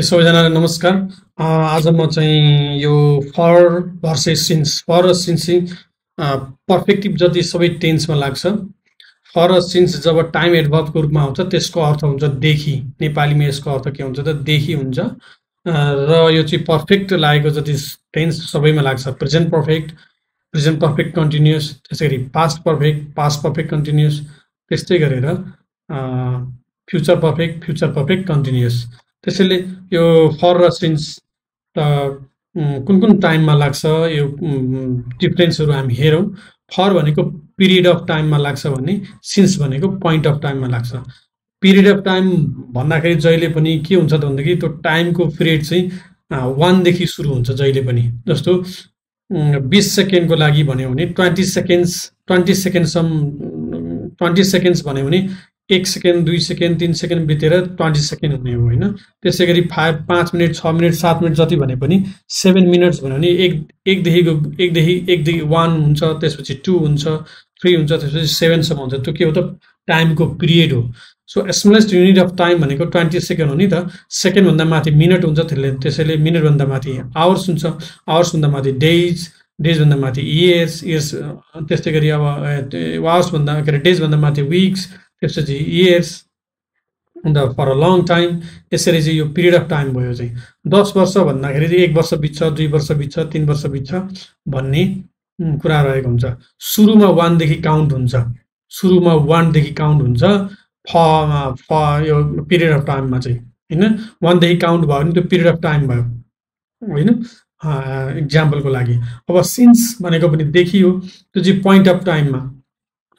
सबैजनालाई नमस्कार। आज म चाहिँ यो फर भर्सेस सिन्स, फर र सिन्स चाहिँ पर्फेक्टिभ जति सबै टेन्समा लाग्छ। फर र सिन्स जब टाइम एडभर्बको रूपमा आउँछ त्यसको अर्थ हुन्छ देखि। नेपालीमा यसको अर्थ के हुन्छ त देखि हुन्छ। र यो चाहिँ पर्फेक्ट लागेको जति टेन्स सबैमा लाग्छ। प्रेजेन्ट पर्फेक्ट कन्टिन्युअस, त्यसै पास्ट पर्फेक्ट कन्टिन्युअस, त्यस्तै गरेर फ्युचर पर्फेक्ट कन्टिन्युअस। त्यसैले यो फर र सिन्स कुन कुन टाइममा लाग्छ यो डिफरेन्सहरू हामी हेरौँ। फर भनेको पिरियड अफ टाइममा लाग्छ भने सिन्स भनेको पोइन्ट अफ टाइममा लाग्छ। पिरियड अफ टाइम भन्दाखेरि जहिले पनि के हुन्छ त भन्दाखेरि त्यो टाइमको पिरियड चाहिँ 1 देखि सुरु हुन्छ जहिले पनि। जस्तो 20 सेकेन्डको लागि भन्यो भने 20 सेकेन्ड्स भन्यो भने 1 सेकेन्ड 2 सेकेन्ड 3 सेकेन्ड बितेर 20 सेकेन्ड हुने हो होइन। त्यसै गरी 5 मिनट 6 मिनट 7 मिनट जति भने पनि 7 मिनट्स भन्यो भने एकदेखि 1 हुन्छ, त्यसपछि 2 हुन्छ, 3 हुन्छ, त्यसपछि 7सम्म हुन्छ। त्यो के हो त टाइमको पिरियड हो। So smallest unit of time भनेको 20 सेकेन्ड हो नि त। सेकेन्डभन्दा माथि मिनट हुन्छ, त्यसैले मिनटभन्दा माथि आवर्स हुन्छ, आवर्सभन्दा माथि डेजभन्दा माथि इयर्स, त्यस्तै गरी अब आवर्सभन्दा के अरे डेजभन्दा माथि विक्स, त्यसपछि इयर्स अन्त फर अ लङ टाइम। यसरी चाहिँ यो पिरियड अफ टाइम भयो। चाहिँ 10 वर्ष भन्दाखेरि चाहिँ 1 वर्ष बित्छ, 2 वर्ष बित्छ, 3 वर्ष बित्छ भन्ने कुरा रहेको हुन्छ। सुरुमा 1 देखि काउन्ट हुन्छ, यो पिरियड अफ टाइममा चाहिँ होइन। 1 देखि काउन्ट भयो भने त्यो पिरियड अफ टाइम भयो होइन। इक्जाम्पलको लागि अब सिन्स भनेको पनि देखियो, त्यो चाहिँ पोइन्ट अफ टाइममा।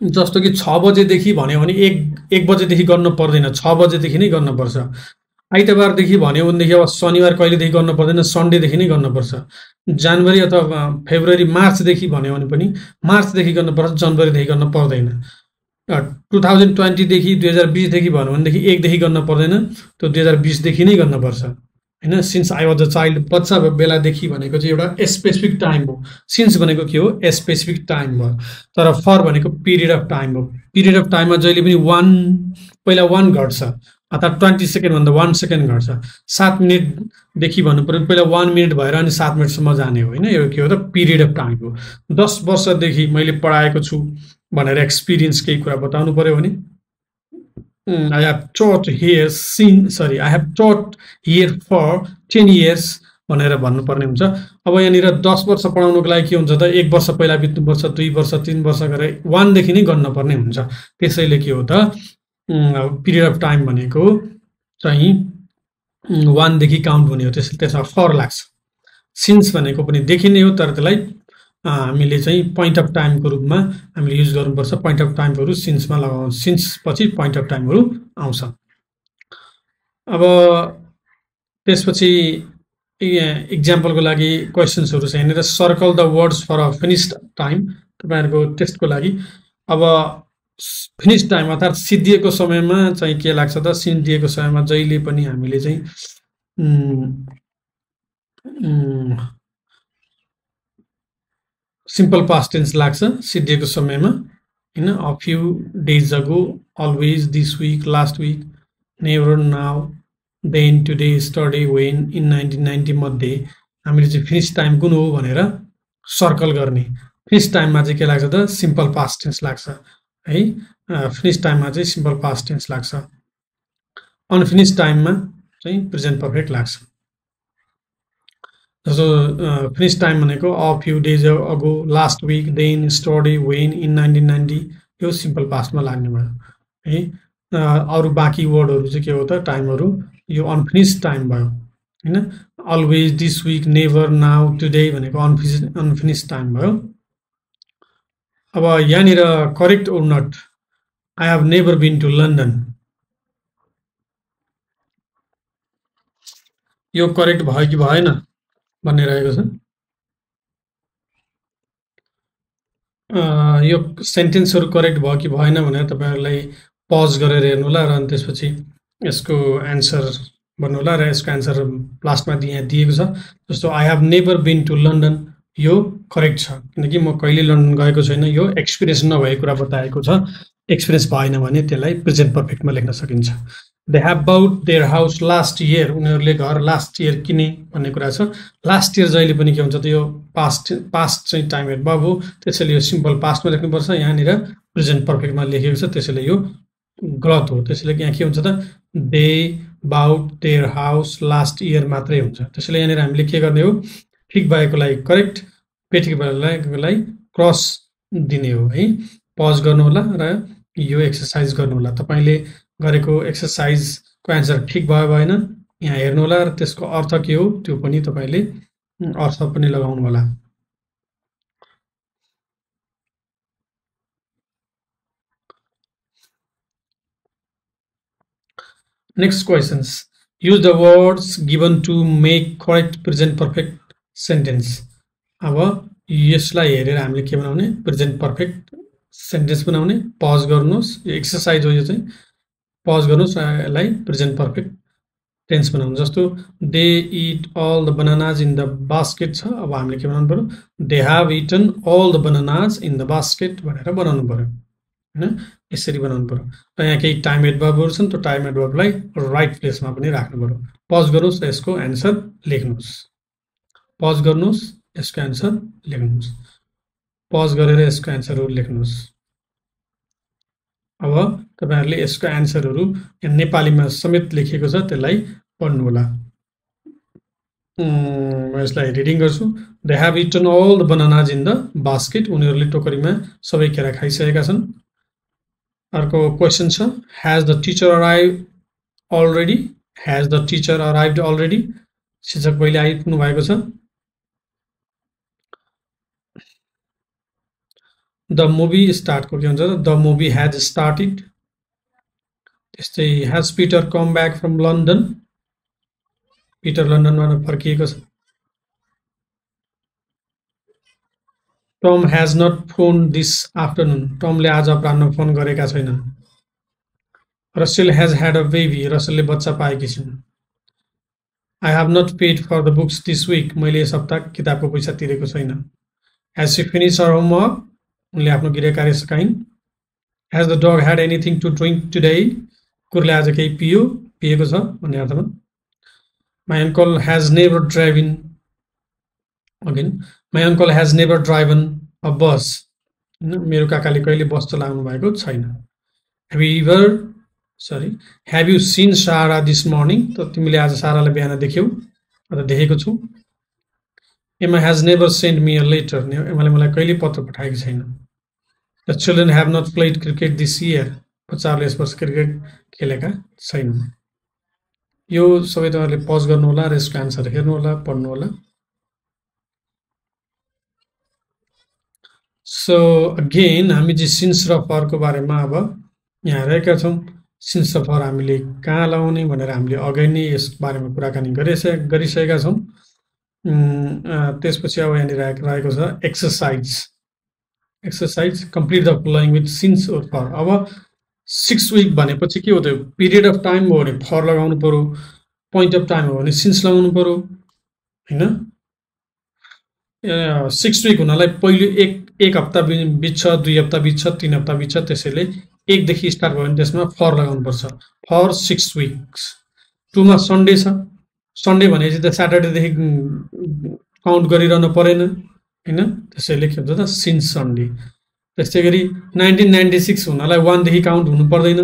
जस्तो कि 6 बजेदेखि भन्यो भने 1 बजेदेखि गर्न पर्दैन, 6 बजेदेखि नै गर्नुपर्छ। आइतबारदेखि भन्यो भनेदेखि अब शनिबार कहिलेदेखि गर्नु पर्दैन, सन्डेदेखि नै गर्नुपर्छ। जनवरी अथवा फेब्रुअरी मार्चदेखि भन्यो भने पनि मार्चदेखि गर्नुपर्छ, जनवरीदेखि गर्न पर्दैन। 2020 देखि 2020 देखि भन्यो भनेदेखि 1 देखि गर्न पर्दैन, त्यो 2020 देखि नै गर्नुपर्छ होइन। Since I was a child, बच्चा बेलादेखि भनेको चाहिँ एउटा स्पेसिफिक टाइम हो। सिन्स भनेको के हो, स्पेसिफिक टाइम भयो। तर फर भनेको पिरियड अफ टाइम हो। पिरियड अफ टाइममा जहिले पनि पहिला 1 घट्छ, अर्थात् 20 सेकेन्डभन्दा 1 सेकेन्ड घट्छ। 7 मिनटदेखि भन्नु पऱ्यो पहिला 1 मिनट भएर अनि 7 मिनटसम्म जाने हो होइन। यो के हो त पिरियड अफ टाइम हो। 10 वर्षदेखि मैले पढाएको छु भनेर एक्सपिरियन्स केही कुरा बताउनु पऱ्यो भने I have taught here for 10 years भनेर भन्नुपर्ने हुन्छ। अब यहाँनिर 10 वर्ष पढाउनुको लागि के हुन्छ त 1 वर्ष पहिला बित्नुपर्छ, 2 वर्ष 3 वर्ष गरेर 1 देखि नै गर्नुपर्ने हुन्छ। त्यसैले के हो त पिरियड अफ टाइम भनेको चाहिँ 1 देखि काउन्ट हुने हो, त्यसमा फर लाग्छ। सिन्स भनेको पनि देखिने हो, तर त्यसलाई हामीले चाहिँ पोइन्ट अफ टाइमको रूपमा हामीले युज गर्नुपर्छ। पोइन्ट अफ टाइमहरू सिन्समा लगाउँ, सिन्स पछि पोइन्ट अफ टाइमहरू आउँछ। अब त्यसपछि इक्जाम्पलको लागि क्वेसन्सहरू छ यहाँनिर। Circle the words for a finished time, तपाईँहरूको टेस्टको लागि। अब फिनिस्ड टाइम अर्थात् सिद्धिएको समयमा चाहिँ के लाग्छ त, सिद्धिएको समयमा जहिले पनि हामीले चाहिँ सिम्पल पास्ट टेन्स लाग्छ सिद्धिएको समयमा होइन। A few days ago, always, this week, last week, never, now, then, today, study, when, in 1990 मध्ये हामीले चाहिँ फिनिस टाइम कुन हो भनेर सर्कल गर्ने। फिनिस टाइममा चाहिँ के लाग्छ त सिम्पल पास्ट टेन्स लाग्छ है। फिनिस टाइममा चाहिँ सिम्पल पास्ट टेन्स लाग्छ। अनफिनिस टाइममा चाहिँ प्रेजेन्ट पर्फेक्ट लाग्छ। जस्तो फिनिस टाइम भनेको a few days ago, last week, then, study, when, in 1990, यो सिम्पल पास्टमा लाग्ने भयो है। अरू बाँकी वर्डहरू चाहिँ के हो त टाइमहरू, यो अनफिनिस टाइम भयो होइन। Always, this week, never, now, today भनेको अनफिनिस टाइम भयो। अब यहाँनिर correct or not, I have never been to London, यो करेक्ट भयो कि भएन भन्ने रहेको छ। यो सेन्टेन्सहरू करेक्ट भयो कि भएन भनेर तपाईँहरूलाई पज गरेर हेर्नु होला र अनि त्यसपछि यसको एन्सर भन्नु होला। र यसको एन्सर लास्टमा यहाँ दिएको छ। जस्तो I have never been to London, यो करेक्ट छ किनकि म कहिले लन्डन गएको छैन, यो एक्सपिरियन्स नभएको कुरा बताएको छ। एक्सपिरियन्स भएन भने त्यसलाई प्रेजेन्ट पर्फेक्टमा लेख्न सकिन्छ। They have bought their house last year, उनीहरूले घर लास्ट इयर किने भन्ने कुरा छ। लास्ट इयर जहिले पनि के हुन्छ त यो पास्ट चाहिँ टाइम एडभर्ब हो, त्यसैले यो सिम्पल पास्टमा लेख्नुपर्छ। यहाँनिर प्रेजेन्ट पर्फेक्टमा लेखेको छ, त्यसैले यो गलत हो। त्यसैले यहाँ के हुन्छ त they bought their house last year मात्रै हुन्छ। त्यसैले यहाँनिर हामीले के गर्ने हो, ठिक भएकोलाई करेक्ट, बेठिक भएकोलाई क्रस दिने हो है। पज गर्नु होला र यो एक्सरसाइज गर्नु होला। तपाईले गरेको एक्सरसाइजको एन्सर ठिक भयो भएन यहाँ हेर्नु होला र त्यसको अर्थ के हो त्यो पनि तपाईले अर्थ पनि लगाउनु होला। Next questions. Use the words given to make correct present perfect sentence. अब यसलाई हेरेर हामीले के बनाउने, प्रेजेन्ट पर्फेक्ट सेन्टेन्स बनाउने। पज गर्नुहोस्, यो एक्सरसाइज हो, यो चाहिँ पज गर्नुहोस्, यसलाई प्रेजेन्ट पर्फेक्ट टेन्स बनाउनु। जस्तो they ate all the bananas in the basket छ, अब हामीले के बनाउनु पर्यो, they have eaten all the bananas in the basket भनेर बनाउनु पर्यो हैन। यसरी बनाउनु पर्यो। र यहाँ केही टाइम एडभर्बहरु छन्, त्यो टाइम एडभर्बलाई राइट प्लेसमा पनि राख्नु पर्यो। पज गर्नुहोस्, यसको एन्सर लेख्नुहोस्। पज गर्नुहोस्, यसको एन्सर लेख्नुहोस्। पज गरेर यसको एन्सरहरु लेख्नुहोस्। अब तपाईहरुले यसको एन्सरहरु यहाँ नेपालीमा समेत लेखिएको छ, त्यसलाई पढ्नु होला। म यसलाई रिडिङ गर्छु। They have eaten all the bananas in the basket, उनीहरुले टोकरीमा सबै केरा खाइसकेका छन्। अर्को क्वेशन छ, has the teacher arrive already, has the teacher arrived already, शिक्षक पहिले आइपुग्नु भएको छ। द मुभी स्टार्टको के हुन्छ त, द मुभी हैज स्टार्टेड। त्यस्तै has Peter come back from London, Peter लन्डनबाट फर्किएको छ। Tom has not phone this afternoon, टमले आज अपराह्न फोन गरेका छैनन्। Russell has had a baby, रसेलले बच्चा पाएकी छिन्। I have not paid for the books this week, मैले यस हप्ता किताबको पैसा तिरेको छैन। Has she finish her homework, उनले आफ्नो गृह कार्य सकाइन्। Has the dog had anything to drink today, कुकुरले आज केही पिएको छ भन्ने अर्थमा। My uncle has never driven, again my uncle has never driven a bus, मेरो काकाले कहिले बस चलाउनु भएको छैन। Have you seen Sara this morning, त तिमीले आज सारालाई बिहान देख्यौ अथवा देखेको छु। Emma has never send me a letter, एमाले मलाई कहिले पत्र पठाएको छैन। The children have not played cricket this year, बच्चाहरूले यस वर्ष क्रिकेट खेलेका छैनन्। यो सबै तपाईहरुले पज गर्नु होला र यसको एन्सर हेर्नु होला, पढ्नु होला। सो अगेन हामी चाहिँ सिन्स र फरको बारेमा अब यहाँ हेरेका छौं। सिन्स र फर हामीले कहाँ लाउने भनेर हामीले अघि नै यस बारेमा कुराकानी गरिसकेका छौं। त्यसपछि अब यहाँ रहेको छ exercise. Exercise complete the following with since और फर। अब 6 विक भनेपछि के हो त, पिरियड अफ टाइम हो भने फर लगाउनु पर्यो, पोइन्ट अफ टाइम हो भने सिन्स लगाउनु पर्यो हैन। 6 विक हुनलाई पहिलो एक हप्ता बित्छ, 2 हप्ता बित्छ, 3 हप्ता बित्छ, त्यसैले 1 देखि स्टार्ट भयो भने त्यसमा फर लगाउनु पर्छ। For 6 weeks. 2 मा सन्डे छ, सन्डे भनेपछि त स्याटरडे देखि काउन्ट गरिरहन परेन हैन, त्यसैले के हुन्छ त सिन्स सन्डे। त्यस्तै गरी 1996 हुनलाई 1 देखि काउन्ट हुनु पर्दैन,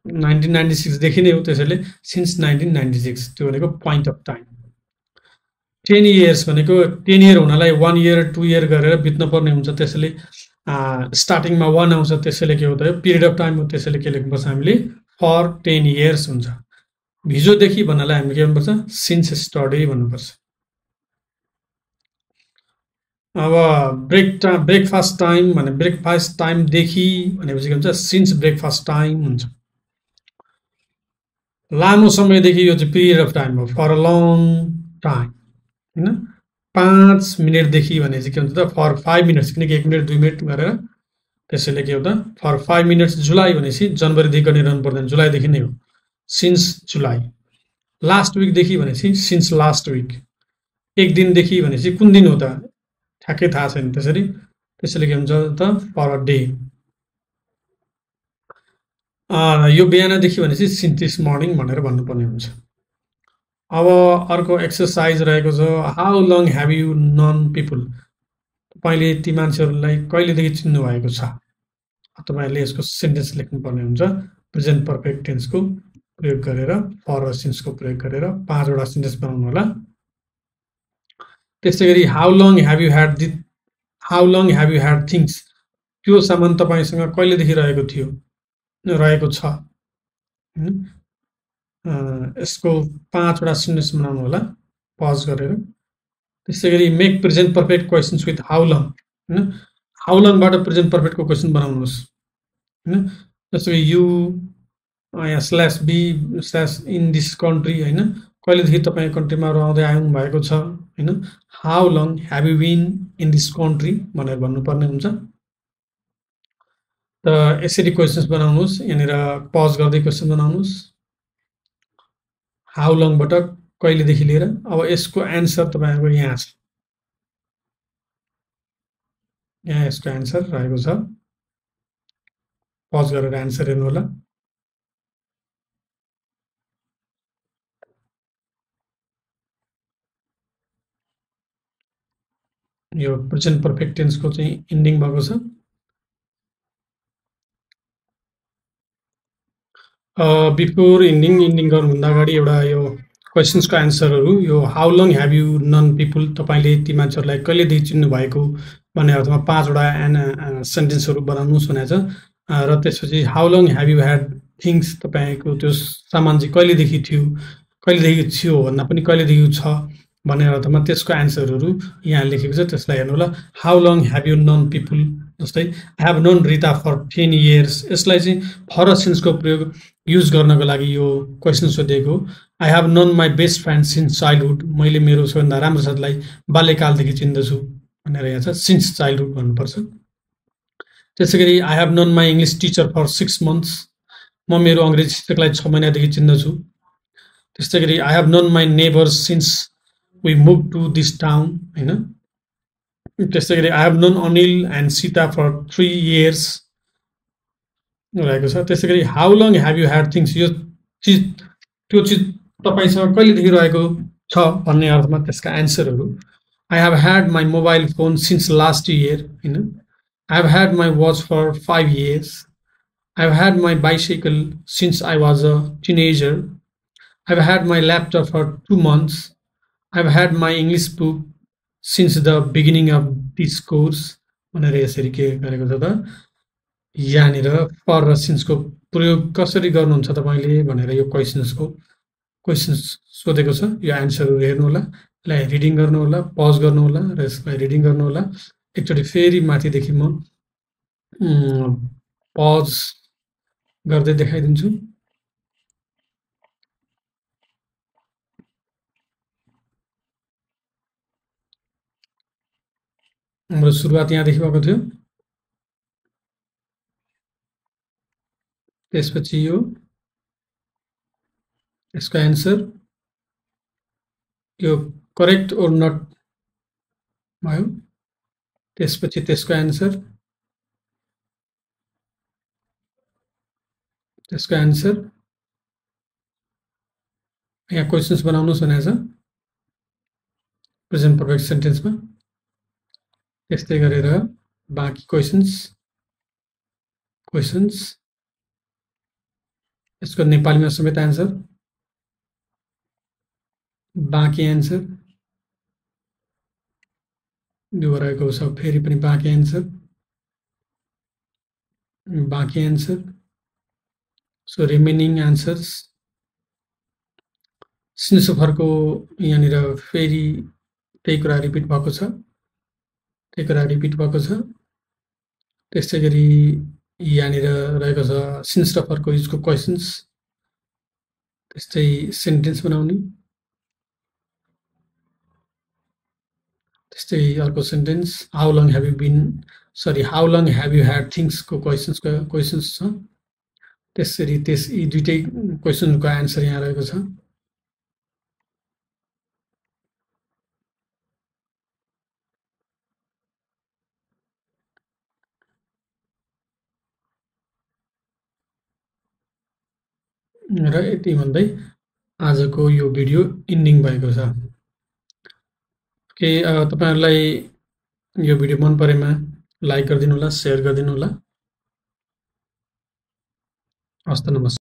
1996 देखि नै हो, त्यसैले सिन्स 1996, त्यो भनेको पोइन्ट अफ टाइम। 10 इयर्स भनेको 10 इयर हुनलाई 1 इयर 2 इयर गरेर बित्न पर्ने हुन्छ, त्यसैले स्टार्टिङमा 1 आउँछ, त्यसैले के हो त पिरियड अफ टाइम हो, त्यसैले के लेख्नुपर्छ हामीले फर 10 इयर्स हुन्छ। हिजोदेखि भन्नलाई हामीले के भन्नुपर्छ, सिन्स स्टर्डे भन्नुपर्छ। अब ब्रेकफास्ट टाइम भने ब्रेकफास्ट टाइम देखि भनेपछि के हुन्छ, सिन्स ब्रेकफास्ट टाइम हुन्छ। लामो समयदेखि यो चाहिँ पिरियड अफ टाइम हो, फर अ लङ टाइम हैन। 5 मिनेटदेखि भनेपछि के हुन्छ त फर 5 मिनट्स, किनकि 1 मिनट 2 मिनट गरेर, त्यसैले के हो त फर 5 मिनट्स। जुलाई भनेपछि जनवरीदेखि गरिरहनु पर्दैन, जुलाईदेखि नै हो, सिन्स जुलाई। लास्ट विकदेखि भनेपछि सिन्स लास्ट विक। 1 दिनदेखि भनेपछि कुन दिन हो त ठ्याक्कै थाहा छैन, त्यसैले के हुन्छ त फर अ डे। यो बिहानदेखि भनेपछि सिन्स दिस मर्निङ भनेर भन्नुपर्ने हुन्छ। अब अर्को एक्सरसाइज रहेको छ, how long have you known people? तपाईँले ती मान्छेहरूलाई कहिलेदेखि चिन्नुभएको छ? तपाईँहरूले यसको सेन्टेन्स लेख्नुपर्ने हुन्छ। प्रेजेन्ट पर्फेक्ट टेन्सको प्रयोग गरेर, फर र सिन्सको प्रयोग गरेर 5 वटा सेन्टेन्स बनाउनु होला। त्यस्तै गरी how long have you had how long have you had things? त्यो सामान तपाईँसँग कहिलेदेखि रहेको थियो, रहेको छ? यसको 5 वटा सेन्टेन्स बनाउनु होला पज गरेर। त्यसै गरी make present perfect questions with how long, होइन, हाउ लङबाट प्रेजेन्ट पर्फेक्टको क्वेसन बनाउनुहोस्, होइन। जस्तो कि यु यहाँ slash B slash in this country, होइन, कहिलेदेखि तपाईँ कन्ट्रीमा रहँदै आउनु भएको छ, होइन। How long have you been in this country भनेर भन्नुपर्ने हुन्छ। त यसरी क्वेसन्स बनाउनुहोस्, यहाँनिर पज गर्दै क्वेसन बनाउनुहोस् हाउ लङबाट कहिलेदेखि लिएर। अब यसको एन्सर तपाईँहरूको यहाँ छ, यहाँ यसको एन्सर रहेको छ। पज गरेर एन्सर हेर्नु होला। यो प्रेजेन्ट पर्फेक्ट टेन्सको चाहिँ इन्डिङ भएको छ। बिफोर इन्डिङ गर्नुभन्दा अगाडि एउटा यो क्वेसन्सको एन्सरहरू, यो how long have you known people, तपाईँले ती मान्छेहरूलाई कहिलेदेखि चिन्नु भएको भन्ने अर्थमा 5 वटा सेन्टेन्सहरू बनाउनुहोस् भनेको छ। र त्यसपछि how long have you had things, तपाईँको त्यो सामान चाहिँ कहिलेदेखि थियो, कहिलेदेखि थियो भन्दा पनि कहिलेदेखि छ भन्ने अर्थमा त्यसको एन्सरहरू यहाँ लेखेको छ, त्यसलाई हेर्नु होला। How long have you known people, जस्तै I have known Rita for 10 years, यसलाई चाहिँ फर सेन्सको प्रयोग युज गर्नको लागि यो क्वेसन सोधिएको। I have known my best friend since childhood, मैले मेरो सबैभन्दा राम्रो साथीलाई बाल्यकालदेखि चिन्दछु भनेर यहाँ छ, सिन्स चाइल्डहुड भन्नुपर्छ। त्यसै गरी I have known my English teacher for 6 months, म मेरो अङ्ग्रेजी शिक्षकलाई 6 महिनादेखि चिन्दछु। त्यस्तै गरी I have known my neighbours since we move to this town, होइन। त्यस्तै गरी I have known Anil and Sita for 3 years रहेको छ। त्यसै गरी how long have you had things, यो चिज त्यो चिज तपाईँसँग कहिलेदेखि रहेको छ भन्ने अर्थमा त्यसका एन्सरहरू। I have had my mobile phone since last year, होइन। I have had my watch for 5 years. I have had my bicycle since I was a teenager. I have had my laptop for 2 months. I have had my English book since the beginning of this course भनेर यसरी के गरेको छ त, यहाँनिर for र सिन्सको प्रयोग कसरी गर्नुहुन्छ तपाईँले भनेर यो क्वेसन्स सोधेको छ। यो एन्सरहरू हेर्नु होला, यसलाई रिडिङ गर्नु होला, पज गर्नु होला र यसलाई रिडिङ गर्नु होला। एकचोटि फेरि माथिदेखि म पज गर्दै देखाइदिन्छु। हाम्रो सुरुवात यहाँदेखि भएको थियो, त्यसपछि यो यसको एन्सर, यो करेक्ट ओर नट भयो, त्यसपछि त्यसको एन्सर, त्यसको एन्सर, यहाँ क्वेसन्स बनाउनुहोस् भनेको छ प्रेजेन्ट पर्फेक्ट सेन्टेन्समा। त्यस्तै गरेर बाँकी क्वेसन्स यसको नेपालीमा समेत एन्सर, बाँकी एन्सर यो रहेको छ, फेरि पनि बाँकी एन्सर, बाँकी एन्सर। सो रिमेनिङ एन्सर्स सिन्सोफरको यहाँनिर फेरि त्यही कुरा रिपिट भएको छ, त्यही कुरा रिपिट भएको छ। त्यस्तै गरी यहाँनिर रहेको छ सिन्स र फरको युजको क्वेसन्स, त्यस्तै सेन्टेन्स बनाउने, त्यस्तै अर्को sentence how long have you been how long have you had थिङ्सको क्वेसन्स छ। त्यसरी यी दुइटै क्वेसनको एन्सर यहाँ रहेको छ। र यति भन्दै आजको यो भिडियो इन्डिङ भएको छ। के तपाईहरुलाई यो भिडियो मन परेमा लाइक गरिदिनु होला, शेयर गरिदिनु होला। हस्त नमस्कार।